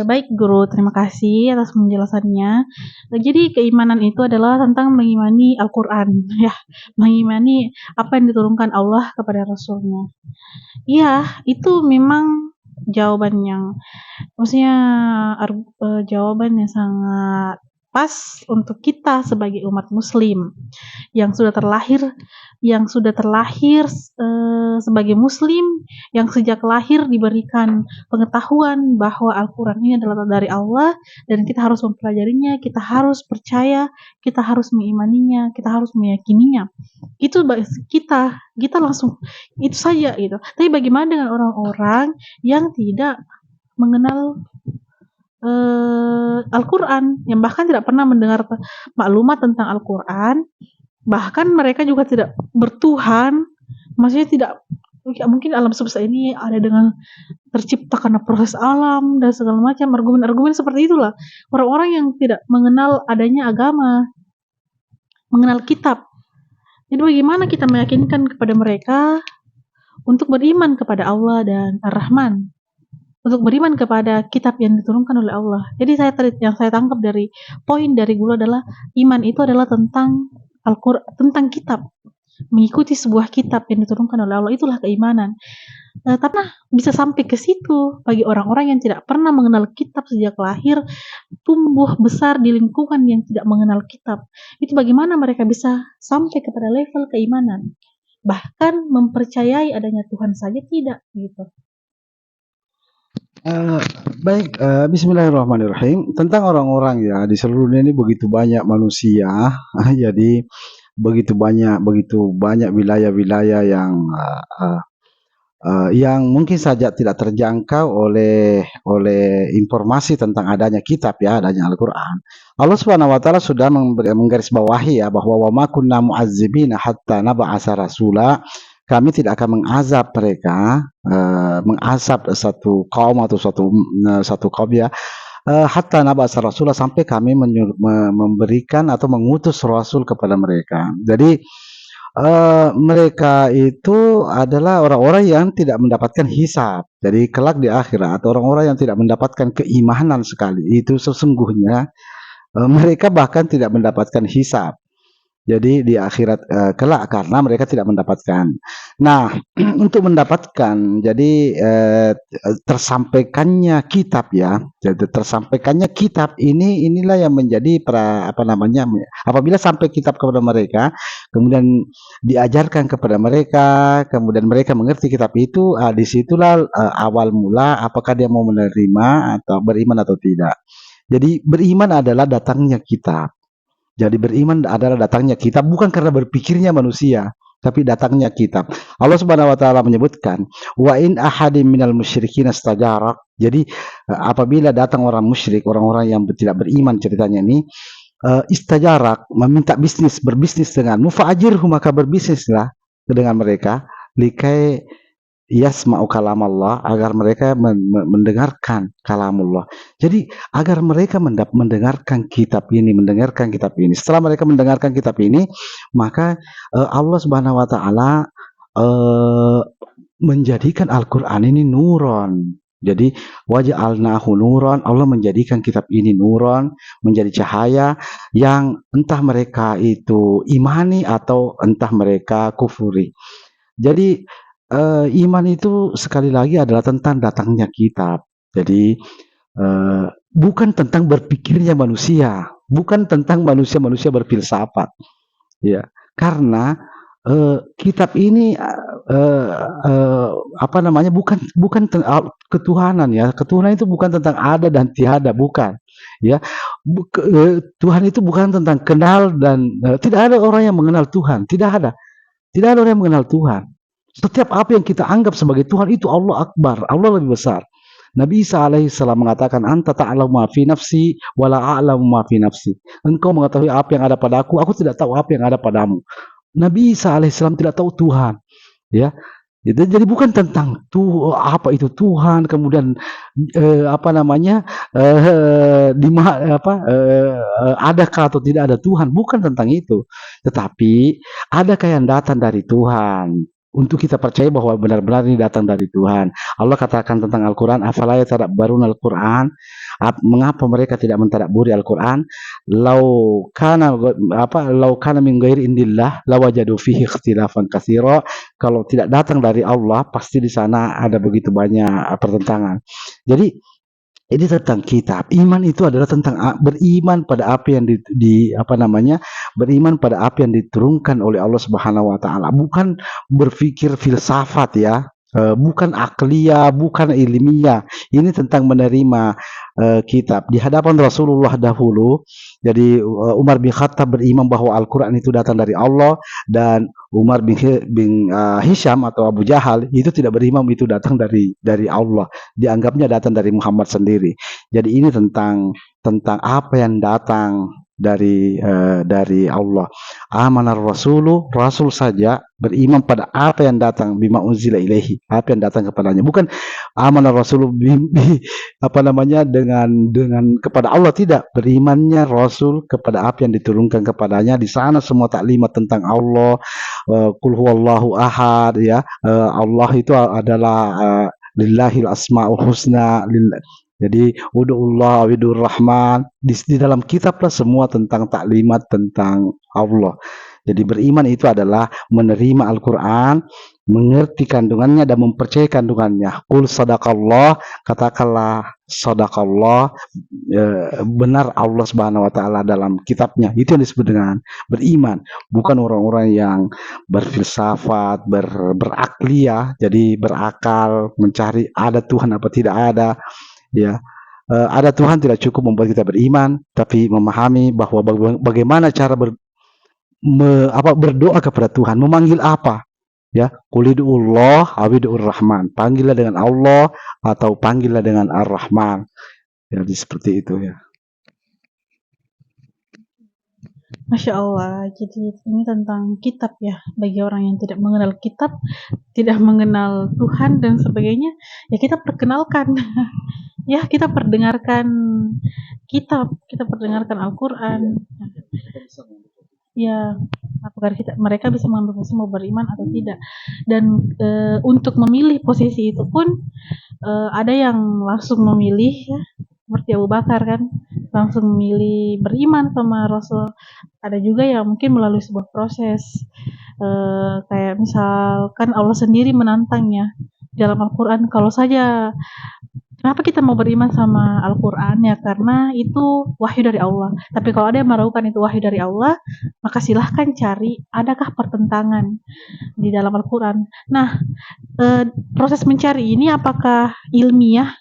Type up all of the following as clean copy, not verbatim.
Baik Guru, terima kasih atas penjelasannya. Jadi keimanan itu adalah tentang mengimani Al-Quran, ya, mengimani apa yang diturunkan Allah kepada Rasulnya. Iya, itu memang jawaban yang, maksudnya jawaban yang sangat pas untuk kita sebagai umat Muslim yang sudah terlahir sebagai muslim, yang sejak lahir diberikan pengetahuan bahwa Al-Quran ini adalah dari Allah dan kita harus mempelajarinya, kita harus percaya, kita harus mengimaninya, kita harus meyakininya. Itu kita langsung itu saja gitu. Tapi bagaimana dengan orang-orang yang tidak mengenal Al-Quran, yang bahkan tidak pernah mendengar maklumat tentang Al-Quran, bahkan mereka juga tidak bertuhan, maksudnya tidak, mungkin alam semesta ini ada dengan tercipta karena proses alam dan segala macam, argumen-argumen seperti itulah orang-orang yang tidak mengenal adanya agama, mengenal kitab. Jadi bagaimana kita meyakinkan kepada mereka untuk beriman kepada Allah dan Ar-Rahman, untuk beriman kepada kitab yang diturunkan oleh Allah. Jadi yang saya tangkap dari poin dari guru adalah iman itu adalah tentang Al-Quran, tentang kitab, mengikuti sebuah kitab yang diturunkan oleh Allah, itulah keimanan. Tapi bisa sampai ke situ bagi orang-orang yang tidak pernah mengenal kitab sejak lahir, tumbuh besar di lingkungan yang tidak mengenal kitab. Itu bagaimana mereka bisa sampai kepada level keimanan, bahkan mempercayai adanya Tuhan saja tidak gitu. Baik, bismillahirrahmanirrahim. Tentang orang-orang ya, di seluruh dunia ini begitu banyak manusia, jadi begitu banyak wilayah-wilayah yang mungkin saja tidak terjangkau oleh informasi tentang adanya kitab ya, adanya Al-Quran. Allah Subhanahu Wa Taala sudah menggarisbawahi ya bahwa wa ma kunna mu'azzibina hatta nab'atsa rasula. Kami tidak akan mengazab mereka, mengazab satu kaum atau satu kaum ya, hatta nab'atsa rasula, sampai kami memberikan atau mengutus rasul kepada mereka. Jadi mereka itu adalah orang-orang yang tidak mendapatkan hisab. Jadi kelak di akhirat, orang-orang yang tidak mendapatkan keimanan sekali, itu sesungguhnya mereka bahkan tidak mendapatkan hisab. Jadi di akhirat kelak, karena mereka tidak mendapatkan. Nah, untuk mendapatkan, jadi tersampaikannya kitab ya. Jadi tersampaikannya kitab inilah yang menjadi apabila sampai kitab kepada mereka, kemudian diajarkan kepada mereka, kemudian mereka mengerti kitab itu, disitulah awal mula apakah dia mau menerima atau beriman atau tidak. Jadi beriman adalah datangnya kitab. Jadi beriman adalah datangnya kitab, bukan karena berpikirnya manusia, tapi datangnya kitab. Allah Subhanahu Wa Taala menyebutkan, wa in ahadim minal musyrikin istajarak. Jadi apabila datang orang musyrik, orang-orang yang tidak beriman, ceritanya ini istajarak, meminta berbisnis denganmu, fa'ajirhu, maka berbisnislah dengan mereka, likai yasma'u kalam Allah, agar mereka mendengarkan kalamullah. Jadi agar mereka mendengarkan kitab ini. Setelah mereka mendengarkan kitab ini, maka Allah Subhanahu Wa Taala menjadikan Al-Quran ini nuron. Jadi waja'alnahu nuron, Allah menjadikan kitab ini nuron, menjadi cahaya yang entah mereka itu imani atau entah mereka kufuri. Jadi iman itu sekali lagi adalah tentang datangnya kitab. Jadi bukan tentang berpikirnya manusia, bukan tentang manusia berfilsafat, ya. Karena kitab ini bukan ketuhanan ya. Ketuhanan itu bukan tentang ada dan tiada, bukan. Ya, Tuhan itu bukan tentang kenal dan tidak ada orang yang mengenal Tuhan, tidak ada orang yang mengenal Tuhan. Setiap apa yang kita anggap sebagai Tuhan itu Allah Akbar, Allah lebih besar. Nabi Isa alaihissalam mengatakan, anta ta'lamu ma fi nafsi wala a'lamu ma fi nafsi. Engkau mengetahui apa yang ada padaku, aku tidak tahu apa yang ada padamu. Nabi Isa alaihissalam tidak tahu Tuhan, ya. Jadi bukan tentang apa itu Tuhan, kemudian adakah atau tidak ada Tuhan, bukan tentang itu. Tetapi adakah yang datang dari Tuhan? untuk kita percaya bahwa benar-benar ini datang dari Tuhan. Allah katakan tentang Al-Quran, afala yatadabbaruna Al-Quran, mengapa mereka tidak mentadabburi Al-Quran? Lau kana min ghairi indillah lawajadu fihi ikhtilafan katsira. Kalau tidak datang dari Allah, pasti di sana ada begitu banyak pertentangan. Jadi ini tentang kitab. Iman itu adalah tentang beriman pada apa yang beriman pada apa yang diturunkan oleh Allah Subhanahu wa taala. Bukan berpikir filsafat ya. Bukan akliyah, bukan ilmiah. Ini tentang menerima kitab di hadapan Rasulullah dahulu. Jadi Umar bin Khattab beriman bahwa Al-Qur'an itu datang dari Allah, dan Umar bin Hisham atau Abu Jahal itu tidak beriman itu datang dari Allah, dianggapnya datang dari Muhammad sendiri. Jadi ini tentang apa yang datang dari Allah. Amanar rasulu, rasul saja beriman pada apa yang datang, bima unzila ilaihi, apa yang datang kepadanya. Bukan amanar rasulu dengan kepada Allah, tidak. Berimannya rasul kepada apa yang diturunkan kepadanya. Di sana semua taklimat tentang Allah, qul huwallahu ahad ya. Allah itu adalah lillahil asmaul husna. Jadi ud'ullah widur rahman, di dalam kitab lah semua tentang taklimat tentang Allah. Jadi beriman itu adalah menerima Al-Quran, mengerti kandungannya dan mempercayai kandungannya. Qul sadaqallah, katakanlah sadaqallah, benar Allah Subhanahu wa taala dalam kitabnya. Itu yang disebut dengan beriman, bukan orang-orang yang berfilsafat, berakliyah, jadi berakal, mencari ada Tuhan apa tidak ada. Ya, ada Tuhan tidak cukup membuat kita beriman, tapi memahami bahwa bagaimana cara berdoa kepada Tuhan, memanggil apa? Ya, qulidullah awidur rahman, panggillah dengan Allah atau panggillah dengan Ar-Rahman. Jadi seperti itu ya. Masya Allah, jadi ini tentang kitab ya. Bagi orang yang tidak mengenal kitab, tidak mengenal Tuhan dan sebagainya, ya kita perkenalkan. Ya, kita perdengarkan kitab, kita perdengarkan Al-Quran. Ya, apakah mereka bisa mengambil posisi mau beriman atau tidak. Dan untuk memilih posisi itu pun ada yang langsung memilih ya, seperti Abu Bakar kan, langsung memilih beriman sama Rasul. Ada juga yang mungkin melalui sebuah proses, kayak misalkan Allah sendiri menantangnya dalam Al-Quran. Kalau saja kenapa kita mau beriman sama Al-Quran ya, karena itu wahyu dari Allah. Tapi kalau ada yang meragukan itu wahyu dari Allah, maka silahkan cari adakah pertentangan di dalam Al-Quran. Nah, proses mencari ini apakah ilmiah,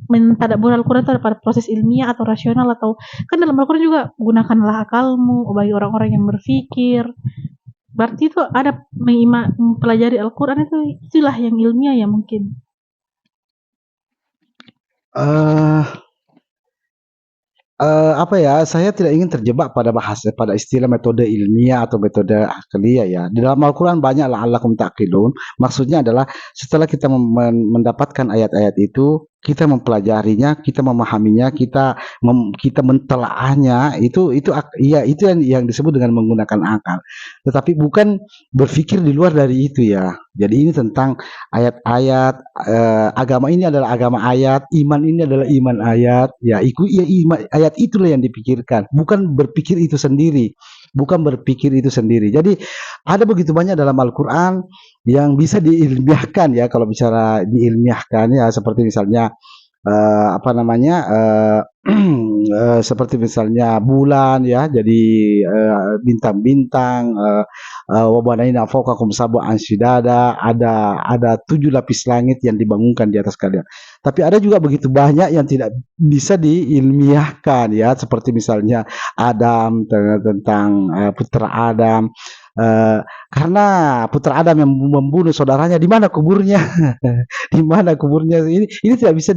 mentadabbur Al-Quran itu pada proses ilmiah atau rasional, atau kan dalam Al-Quran juga gunakanlah akalmu bagi orang-orang yang berpikir. Berarti itu ada mempelajari Al-Quran itulah yang ilmiah ya mungkin. Apa ya, saya tidak ingin terjebak pada istilah metode ilmiah atau metode akliyah ya. Di dalam Al-Quran banyak la'allakum ta'qilun. Maksudnya adalah setelah kita mendapatkan ayat-ayat itu, kita mempelajarinya, kita memahaminya, kita mentelaahnya, itu yang disebut dengan menggunakan akal. Tetapi bukan berpikir di luar dari itu ya. Jadi ini tentang ayat-ayat, agama ini adalah agama ayat, iman ini adalah iman ayat. Ya, ayat itulah yang dipikirkan, bukan berpikir itu sendiri. Jadi ada begitu banyak dalam Al-Quran yang bisa diilmiahkan ya. Kalau bicara diilmiahkan ya, seperti misalnya seperti misalnya bulan ya, jadi bintang-bintang, wabanaina fawqakum sab'an shidada, ada 7 lapis langit yang dibangunkan di atas kalian. Tapi ada juga begitu banyak yang tidak bisa diilmiahkan ya, seperti misalnya Adam, tentang putra Adam. Karena putra Adam yang membunuh saudaranya, di mana kuburnya? Di mana kuburnya? Ini tidak bisa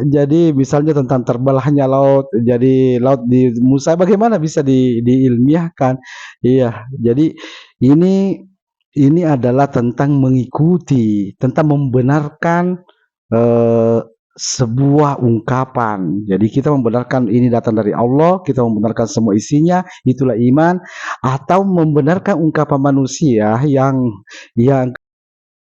jadi misalnya tentang terbelahnya laut, jadi laut di Musa, bagaimana bisa diilmiahkan? Iya, jadi ini adalah tentang mengikuti, tentang membenarkan sebuah ungkapan. Jadi kita membenarkan ini datang dari Allah, kita membenarkan semua isinya, itulah iman, atau membenarkan ungkapan manusia yang